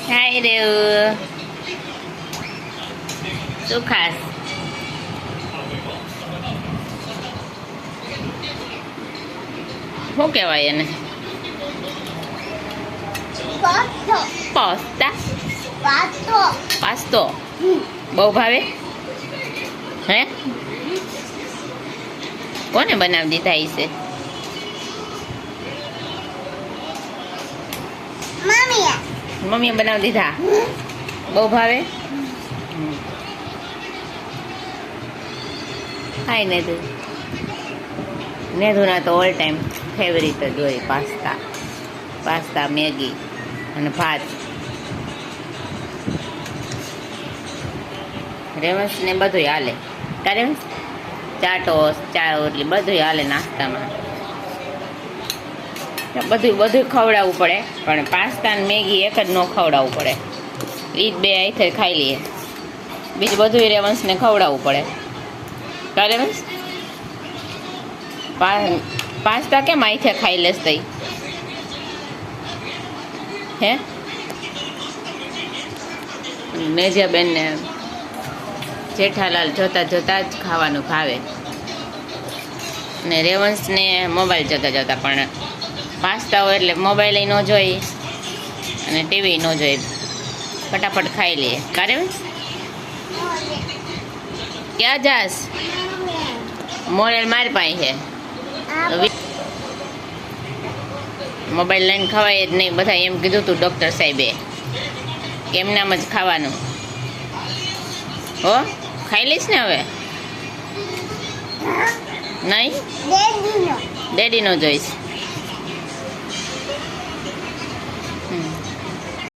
હાય રેવ શું ખાસ શું કહેવાય એને પાસ્તા પાસ્તો બહુ ભાવે હે કોને બનાવી દીધા છે મમ્મીએ બનાવી દીધા બહુ ભાવે હાય નેધુના તો ઓલ ટાઈમ ફેવરિટ જ હોય પાસ્તા મેગી અને ભાત રેવંશને બધું હાલે રેવંશ ચા ટોસ ચા રોટલી બધું હાલે નાસ્તામાં બધું ખવડાવવું પડે પણ પાસ્તા ને મેગી એક જ ન ખવડાવવું પડે એ જ બે આઈથે ખાઈ લઈએ બીજું બધું રેવંશને ખવડાવવું પડે રેવંશ પાસ્તા કેમ આઈથે ખાઈ લેસ તઈ હે મેજાબેનને જેઠાલાલ જોતા જોતા જ ખાવાનું ભાવે ને રેવંશને મોબાઈલ જોતા પણ પાસ્તા હોય એટલે મોબાઈલ ન જોઈ અને ટીવી ન જોઈ ફટાફટ ખાઈ લઈએ કારે ક્યાં જાસ મોરેલ મારી પાસે છે મોબાઈલ લઈને ખવાય જ નહીં બધા એમ કીધું તું ડૉક્ટર સાહેબે કેમ નામ જ ખાવાનું હો ખાઈ લઈશ ને હવે નહીં ડેડીનો જોઈશ